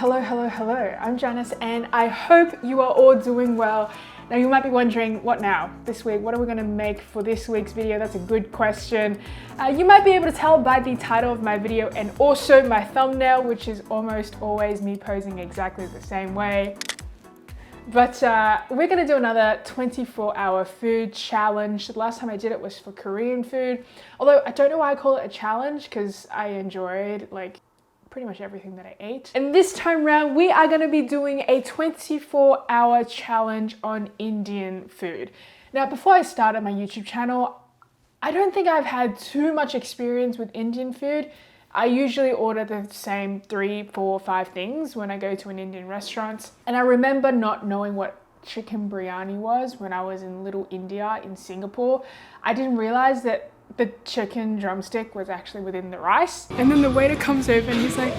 Hello. I'm Janice and I hope you are all doing well. Now you might be wondering, what now? This week, what are we gonna make for this week's video? That's a good question. You might be able to tell by the title of my video and also my thumbnail, which is almost always me posing exactly the same way. But we're gonna do another 24-hour food challenge. The last time I did it was for Korean food. Although I don't know why I call it a challenge because I enjoyed pretty much everything that I ate. And this time around, we are gonna be doing a 24-hour challenge on Indian food. Now, before I started my YouTube channel, I don't think I've had too much experience with Indian food. I usually order the same 3, 4, 5 things when I go to an Indian restaurant. And I remember not knowing what chicken biryani was when I was in Little India in Singapore. I didn't realize that the chicken drumstick was actually within the rice. And then the waiter comes over and he's like,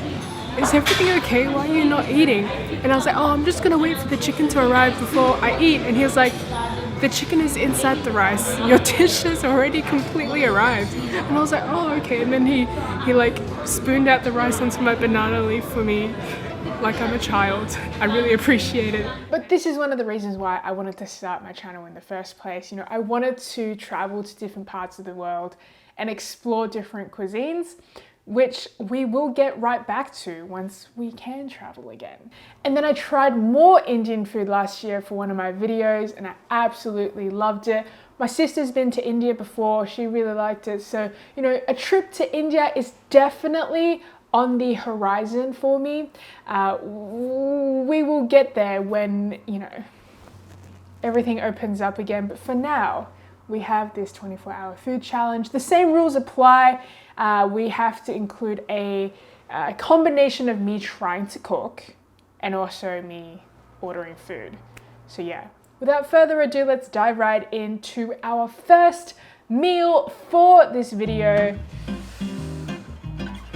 "Is everything okay? Why are you not eating?" And I was like, "Oh, I'm just gonna wait for the chicken to arrive before I eat." And he was like, "The chicken is inside the rice. Your dish has already completely arrived." And I was like, "Oh, okay." And then he spooned out the rice onto my banana leaf for me like I'm a child. I really appreciate it. But this is one of the reasons why I wanted to start my channel in the first place. You know, I wanted to travel to different parts of the world and explore different cuisines, which we will get right back to once we can travel again. And then I tried more Indian food last year for one of my videos and I absolutely loved it. My sister's been to India before, she really liked it. So, you know, a trip to India is definitely on the horizon for me. We will get there when, you know, everything opens up again. But for now, we have this 24-hour food challenge. The same rules apply. We have to include a combination of me trying to cook and also me ordering food. So yeah, without further ado, let's dive right into our first meal for this video.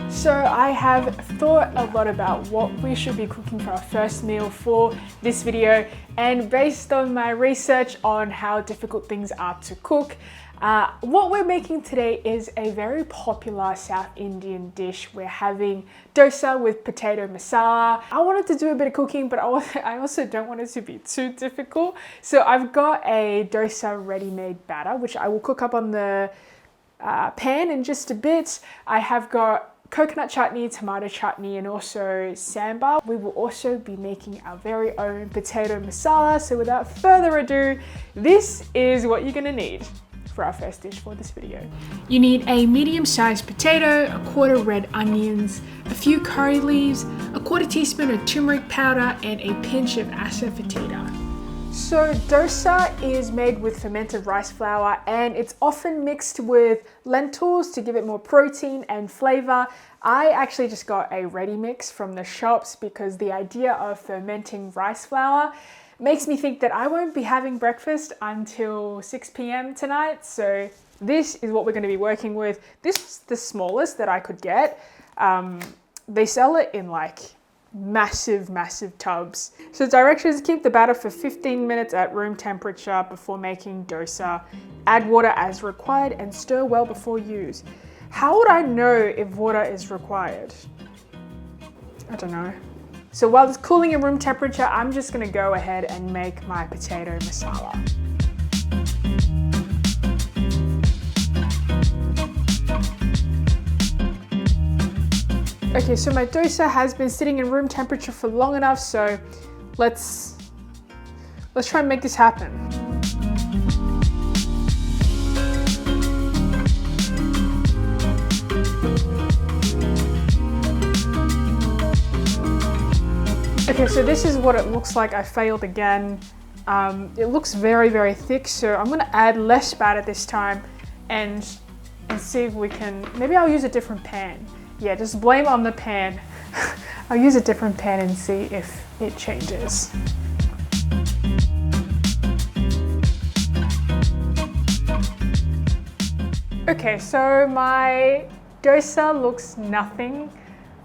So I have thought a lot about what we should be cooking for our first meal for this video, and based on my research on how difficult things are to cook, what we're making today is a very popular South Indian dish. We're having dosa with potato masala. I wanted to do a bit of cooking, but I also don't want it to be too difficult. So I've got a dosa ready-made batter, which I will cook up on the pan in just a bit. I have got coconut chutney, tomato chutney, and also sambar. We will also be making our very own potato masala. So without further ado, this is what you're gonna need for our first dish for this video. You need a medium-sized potato, a quarter red onions, a few curry leaves, a quarter teaspoon of turmeric powder, and a pinch of asafoetida. So dosa is made with fermented rice flour and it's often mixed with lentils to give it more protein and flavor. I actually just got a ready mix from the shops because the idea of fermenting rice flour makes me think that I won't be having breakfast until 6 p.m. tonight. So this is what we're going to be working with. This is the smallest that I could get. They sell it in massive tubs. So directions: keep the batter for 15 minutes at room temperature before making dosa. Add water as required and stir well before use. How would I know if water is required? I don't know. So while it's cooling at room temperature, I'm just gonna go ahead and make my potato masala. Okay, so my dosa has been sitting in room temperature for long enough, so let's try and make this happen. Okay, so this is what it looks like. I failed again. It looks very thick, so I'm gonna add less batter this time and see if we can, maybe I'll use a different pan. Yeah, just blame on the pan. I'll use a different pan and see if it changes. Okay, so my dosa looks nothing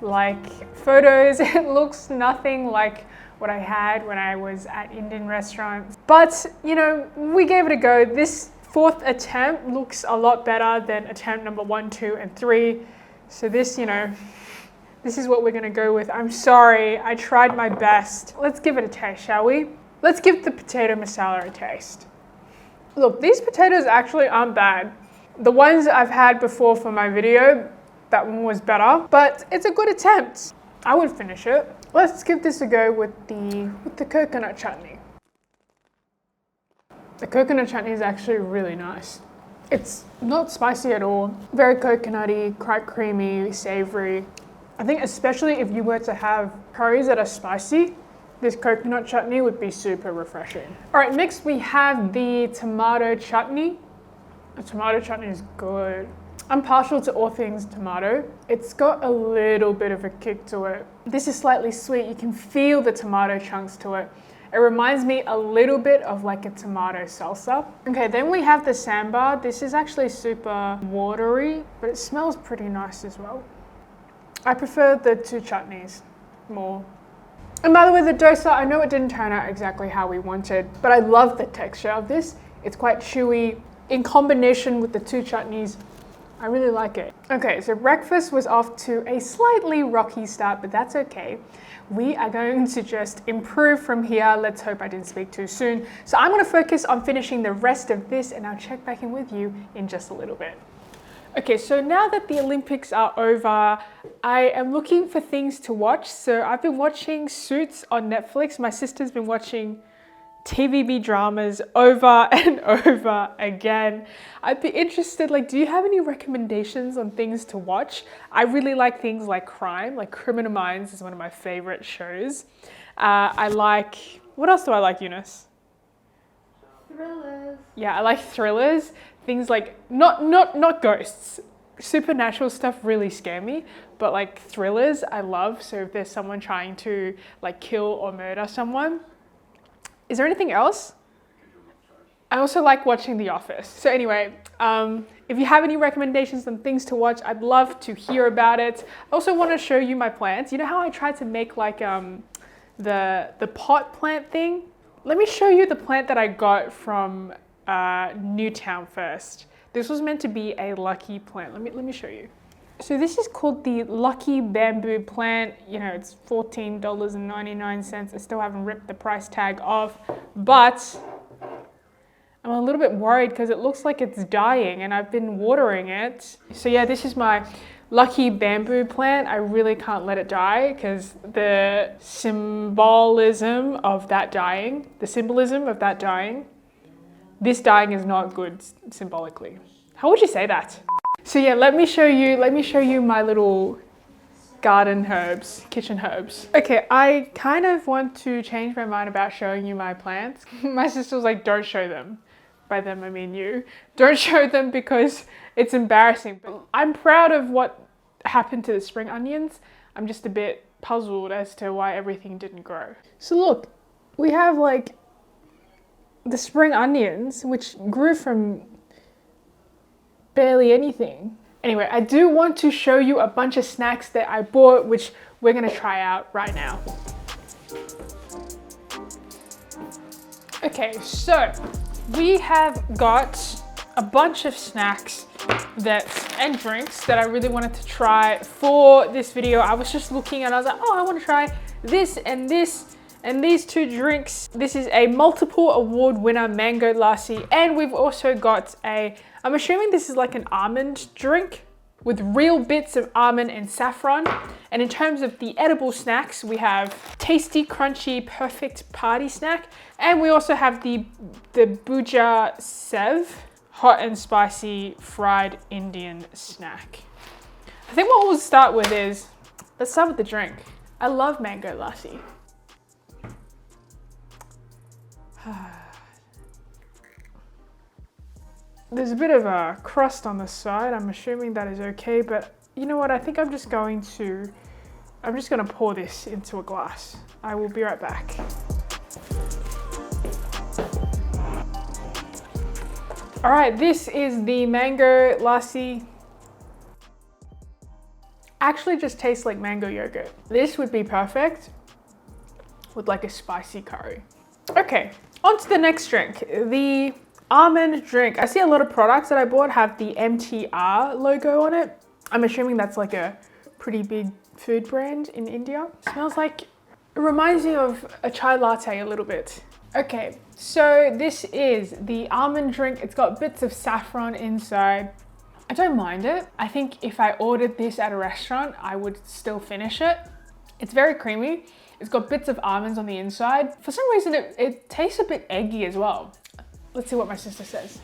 like photos. It looks nothing like what I had when I was at Indian restaurants. But, you know, we gave it a go. This fourth attempt looks a lot better than attempt number 1, 2, and 3. So this, you know, This is what we're gonna go with. I'm sorry, I tried my best. Let's give it a taste, shall we? Let's give the potato masala a taste. Look, these potatoes actually aren't bad. The ones I've had before for my video, that one was better, but it's a good attempt. I would finish it. Let's give this a go with the coconut chutney. The coconut chutney is actually really nice. It's not spicy at all. Very coconutty, quite creamy, savory. I think especially if you were to have curries that are spicy, this coconut chutney would be super refreshing. All right, next we have the tomato chutney. The tomato chutney is good. I'm partial to all things tomato. It's got a little bit of a kick to it. This is slightly sweet. You can feel the tomato chunks to it. It reminds me a little bit of like a tomato salsa. Okay, then we have the sambar. This is actually super watery, but it smells pretty nice as well. I prefer the two chutneys more. And by the way, the dosa, I know it didn't turn out exactly how we wanted, but I love the texture of this. It's quite chewy. In combination with the two chutneys, I really like it. Okay, so breakfast was off to a slightly rocky start, but that's okay. We are going to just improve from here. Let's hope I didn't speak too soon. So I'm gonna focus on finishing the rest of this and I'll check back in with you in just a little bit. Okay, so now that the Olympics are over, I am looking for things to watch. So I've been watching Suits on Netflix. My sister's been watching TVB dramas over and over again. I'd be interested, like, do you have any recommendations on things to watch? I really like things like crime, like Criminal Minds is one of my favorite shows. I like, what else do I like, Eunice? Thrillers. Yeah, I like thrillers. Things like, not ghosts. Supernatural stuff really scare me, but like thrillers I love. So if there's someone trying to like kill or murder someone. Is there anything else? I also like watching The Office. So anyway, if you have any recommendations on things to watch, I'd love to hear about it. I also want to show you my plants. You know how I tried to make like the pot plant thing? Let me show you the plant that I got from Newtown first. This was meant to be a lucky plant. Let me show you. So this is called the Lucky Bamboo Plant. You know, it's $14.99. I still haven't ripped the price tag off, but I'm a little bit worried because it looks like it's dying and I've been watering it. So yeah, this is my Lucky Bamboo Plant. I really can't let it die because the symbolism of that dying, this dying is not good symbolically. How would you say that? So yeah, let me show you my little garden herbs, kitchen herbs. Okay, I kind of want to change my mind about showing you my plants. My sister was like, don't show them. By them, I mean you. Don't show them because it's embarrassing. But I'm proud of what happened to the spring onions. I'm just a bit puzzled as to why everything didn't grow. So look, we have like the spring onions, which grew from barely anything. Anyway, I do want to show you a bunch of snacks that I bought, which we're gonna try out right now. Okay, so we have got a bunch of snacks and drinks that I really wanted to try for this video. I was just looking and I was like, oh, I want to try this and this and these two drinks. This is a multiple award winner mango lassi, and we've also got I'm assuming this is like an almond drink with real bits of almond and saffron. And in terms of the edible snacks, we have tasty, crunchy, perfect party snack. And we also have the Bhuja Sev, hot and spicy fried Indian snack. I think what we'll start with is, let's start with the drink. I love mango lassi. There's a bit of a crust on the side. I'm assuming that is okay, but you know what? I think I'm just gonna pour this into a glass. I will be right back. All right, this is the mango lassi. Actually just tastes like mango yogurt. This would be perfect with like a spicy curry. Okay, on to the next drink, the Almond Drink. I see a lot of products that I bought have the MTR logo on it. I'm assuming that's like a pretty big food brand in India. It smells like, it reminds me of a chai latte a little bit. Okay, so this is the Almond Drink. It's got bits of saffron inside. I don't mind it. I think if I ordered this at a restaurant, I would still finish it. It's very creamy. It's got bits of almonds on the inside. For some reason, it tastes a bit eggy as well. Let's see what my sister says.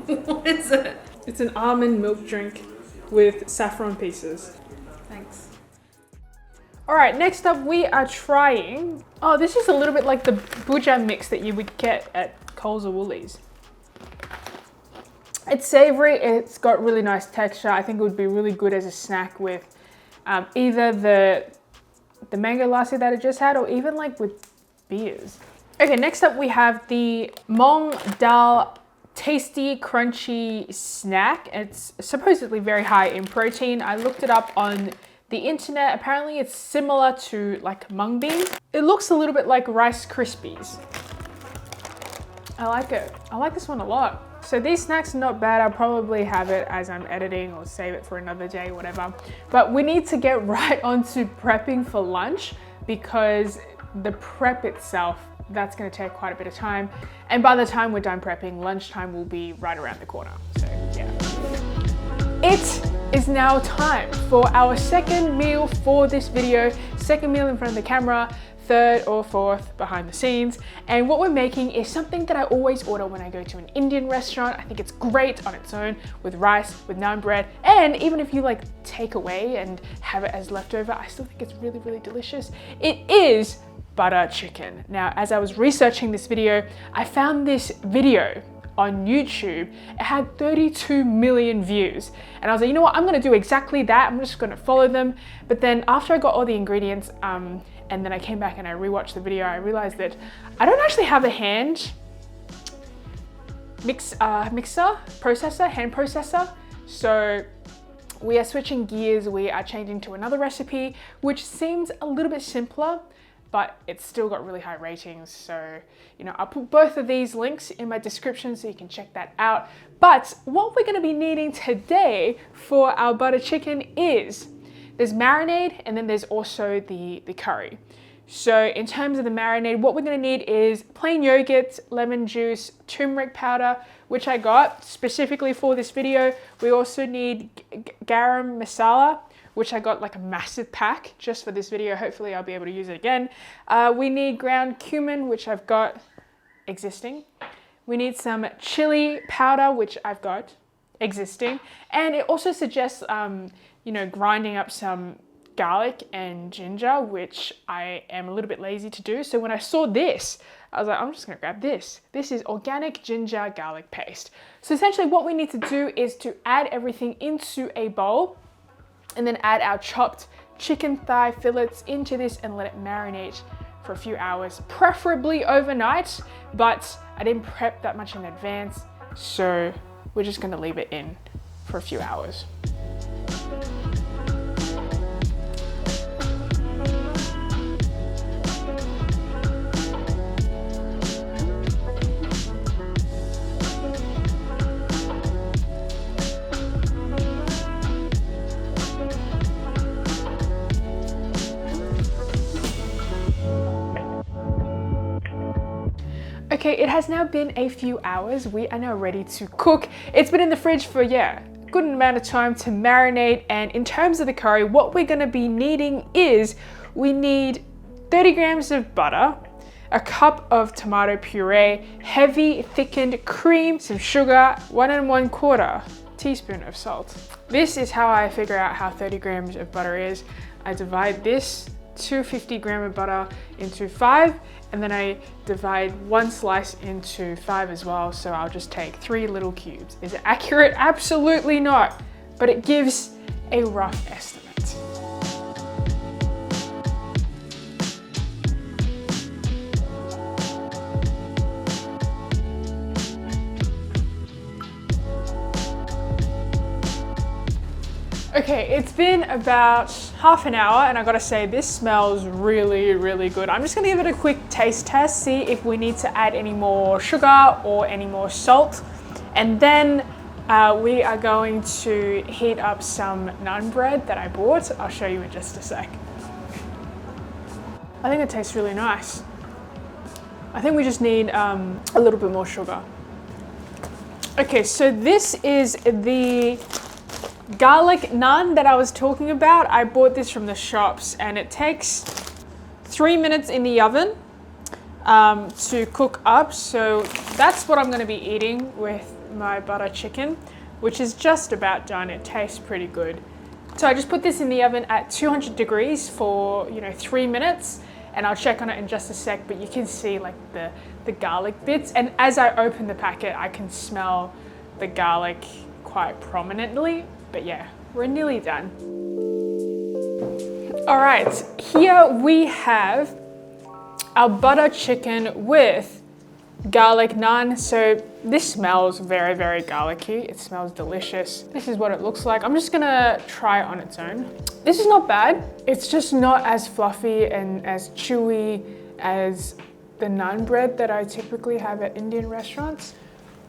What is it? It's an almond milk drink with saffron pieces. Thanks. All right, next up we are trying, oh, this is a little bit like the bhuja mix that you would get at Coles or Woolies. It's savory, it's got really nice texture. I think it would be really good as a snack with either the mango lassi that I just had, or even like with beers. Okay, next up we have the Mong Dal tasty, crunchy snack. It's supposedly very high in protein. I looked it up on the internet. Apparently it's similar to like mung beans. It looks a little bit like Rice Krispies. I like it. I like this one a lot. So these snacks are not bad. I'll probably have it as I'm editing or save it for another day, whatever. But we need to get right onto prepping for lunch, because the prep itself, that's gonna take quite a bit of time. And by the time we're done prepping, lunchtime will be right around the corner. So yeah. It is now time for our second meal for this video. Second meal in front of the camera, third or fourth behind the scenes. And what we're making is something that I always order when I go to an Indian restaurant. I think it's great on its own with rice, with naan bread. And even if you like take away and have it as leftover, I still think it's really, really delicious. It is butter chicken. Now, as I was researching this video, I found this video on YouTube. It had 32 million views. And I was like, you know what, I'm gonna do exactly that. I'm just gonna follow them. But then after I got all the ingredients, and then I came back and I rewatched the video, I realized that I don't actually have a hand processor. So we are switching gears. We are changing to another recipe, which seems a little bit simpler, but it's still got really high ratings. So, you know, I'll put both of these links in my description so you can check that out. But what we're gonna be needing today for our butter chicken is, there's marinade and then there's also the curry. So in terms of the marinade, what we're gonna need is plain yogurt, lemon juice, turmeric powder, which I got specifically for this video. We also need garam masala, which I got like a massive pack just for this video. Hopefully I'll be able to use it again. We need ground cumin, which I've got existing. We need some chili powder, which I've got existing. And it also suggests, you know, grinding up some garlic and ginger, which I am a little bit lazy to do. So when I saw this, I was like, I'm just gonna grab this. This is organic ginger garlic paste. So essentially what we need to do is to add everything into a bowl, and then add our chopped chicken thigh fillets into this and let it marinate for a few hours, preferably overnight, but I didn't prep that much in advance, so we're just gonna leave it in for a few hours. Okay, it has now been a few hours. We are now ready to cook. It's been in the fridge for, yeah, a good amount of time to marinate. And in terms of the curry, what we're gonna be needing is, we need 30 grams of butter, a cup of tomato puree, heavy thickened cream, some sugar, 1 1/4 teaspoon of salt. This is how I figure out how 30 grams of butter is. I divide this 250 gram of butter into 5, and then I divide 1 slice into 5 as well. So I'll just take 3 little cubes. Is it accurate? Absolutely not, but it gives a rough estimate. Okay, it's been about half an hour and I gotta say, this smells really, really good. I'm just gonna give it a quick taste test, see if we need to add any more sugar or any more salt. And then We are going to heat up some naan bread that I bought. I'll show you in just a sec. I think it tastes really nice. I think we just need a little bit more sugar. Okay, so this is the garlic naan that I was talking about. I bought this from the shops and it takes 3 minutes in the oven to cook up. So that's what I'm going to be eating with my butter chicken, which is just about done. It tastes pretty good. So I just put this in the oven at 200 degrees for 3 minutes, and I'll check on it in just a sec, but you can see like the garlic bits, and as I open the packet I can smell the garlic quite prominently. But yeah, we're nearly done. All right, here we have our butter chicken with garlic naan. So this smells very, very garlicky. It smells delicious. This is what it looks like. I'm just gonna try it on its own. This is not bad. It's just not as fluffy and as chewy as the naan bread that I typically have at Indian restaurants.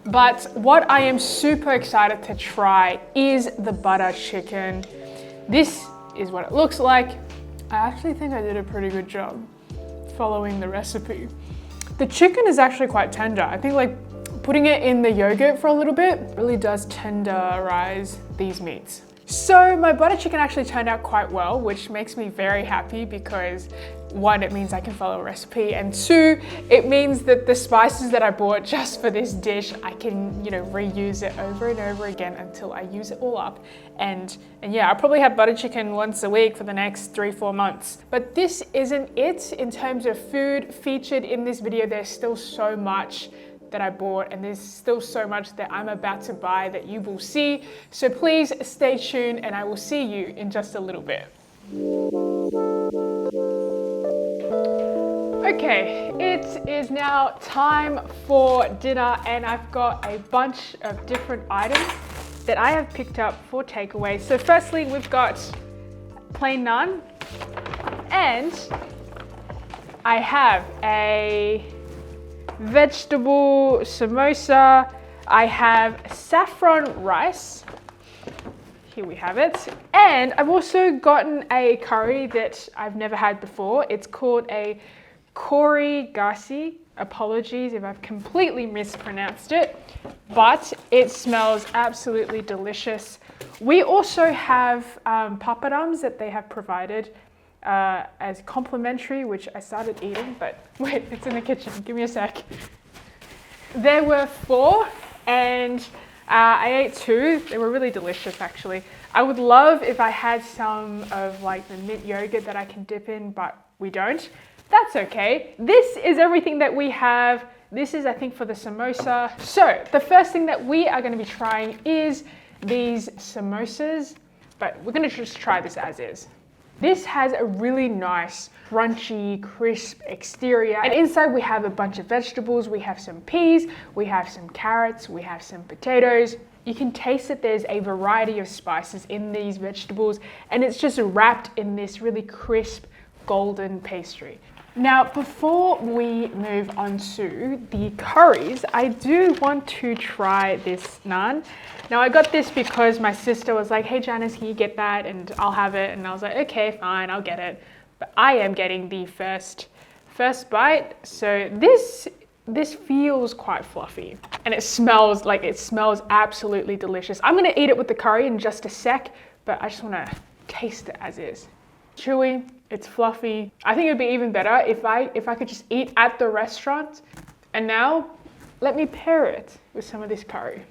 But what I am super excited to try is the butter chicken. This is what it looks like. I actually think I did a pretty good job following the recipe. The chicken is actually quite tender. I think like putting it in the yogurt for a little bit really does tenderize these meats. So my butter chicken actually turned out quite well, which makes me very happy because 1, it means I can follow a recipe, and 2, it means that the spices that I bought just for this dish, I can, reuse it over and over again until I use it all up. And yeah, I'll probably have butter chicken once a week for the next 3-4 months. But this isn't it in terms of food featured in this video. There's still so much that I bought, and there's still so much that I'm about to buy that you will see. So please stay tuned, and I will see you in just a little bit. Okay, it is now time for dinner, and I've got a bunch of different items that I have picked up for takeaway. So firstly, we've got plain naan, and I have a vegetable samosa. I have saffron rice. Here we have it. And I've also gotten a curry that I've never had before. It's called a Kori Gasi. Apologies if I've completely mispronounced it, but it smells absolutely delicious. We also have papadums that they have provided as complimentary, which I started eating, but wait, it's in the kitchen. Give me a sec. There were 4, and I ate 2. They were really delicious, actually. I would love if I had some of like the mint yogurt that I can dip in, but we don't. That's okay. This is everything that we have. This is, I think, for the samosa. So the first thing that we are going to be trying is these samosas, but we're going to just try this as is. This has a really nice, crunchy, crisp exterior. And inside we have a bunch of vegetables. We have some peas, we have some carrots, we have some potatoes. You can taste that there's a variety of spices in these vegetables, and it's just wrapped in this really crisp, golden pastry. Now, before we move on to the curries, I do want to try this naan. Now, I got this because my sister was like, hey Janice, can you get that? And I'll have it. And I was like, okay, fine, I'll get it. But I am getting the first bite. So this feels quite fluffy, and it smells absolutely delicious. I'm gonna eat it with the curry in just a sec, but I just wanna taste it as is. Chewy, it's fluffy. I think it'd be even better if I could just eat at the restaurant. And now let me pair it with some of this curry.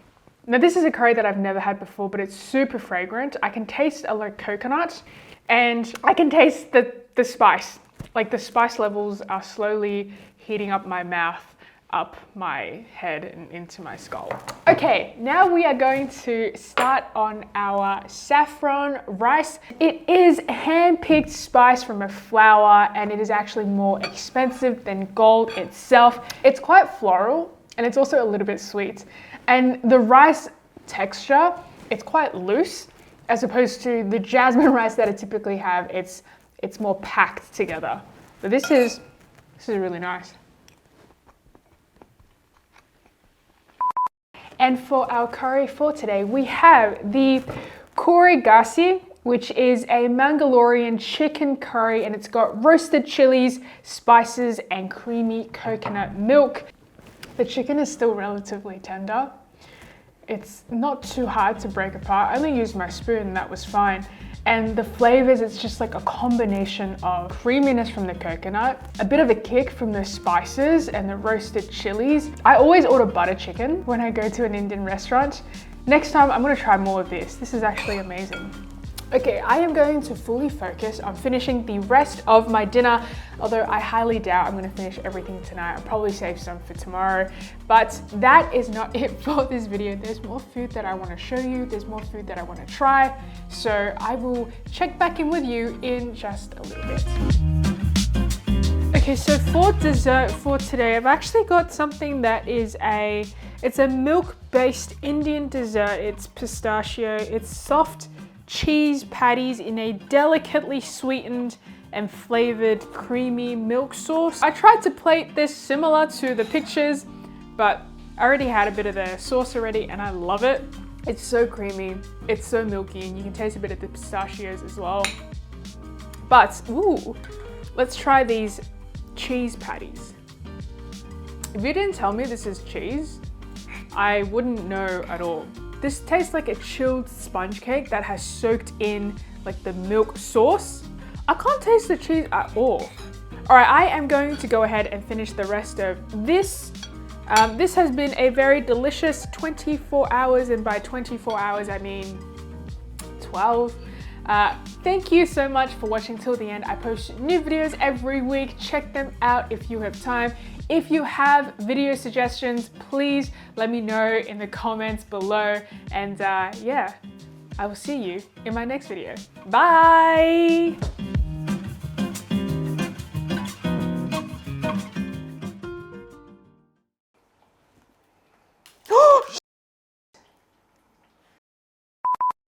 Now this is a curry that I've never had before, but it's super fragrant. I can taste a like coconut, and I can taste the spice. Like the spice levels are slowly heating up my mouth, up my head and into my skull. Okay, now we are going to start on our saffron rice. It is hand-picked spice from a flower, and it is actually more expensive than gold itself. It's quite floral, and it's also a little bit sweet. And the rice texture, it's quite loose, as opposed to the jasmine rice that I typically have. It's more packed together. But this is And for our curry for today, we have the kurigasi, which is a Mangalorean chicken curry, and it's got roasted chilies, spices, and creamy coconut milk. The chicken is still relatively tender. It's not too hard to break apart. I only used my spoon and that was fine. And the flavors, it's just like a combination of creaminess from the coconut, a bit of a kick from the spices and the roasted chilies. I always order butter chicken when I go to an Indian restaurant. Next time I'm gonna try more of this. This is actually amazing. Okay, I am going to fully focus on finishing the rest of my dinner, although I highly doubt I'm gonna finish everything tonight. I'll probably save some for tomorrow, but that is not it for this video. There's more food that I wanna show you. There's more food that I wanna try. So I will check back in with you in just a little bit. Okay, so for dessert for today, I've actually got something that is it's a milk-based Indian dessert. It's pistachio, it's soft cheese patties in a delicately sweetened and flavored creamy milk sauce. I tried to plate this similar to the pictures, but I already had a bit of the sauce already and I love it. It's so creamy, it's so milky, and you can taste a bit of the pistachios as well. But, ooh, let's try these cheese patties. If you didn't tell me this is cheese, I wouldn't know at all. This tastes like a chilled sponge cake that has soaked in like the milk sauce. I can't taste the cheese at all. All right, I am going to go ahead and finish the rest of this. This has been a very delicious 24 hours, and by 24 hours, I mean 12. Thank you so much for watching till the end. I post new videos every week. Check them out if you have time. If you have video suggestions, please let me know in the comments below. And yeah, I will see you in my next video. Bye!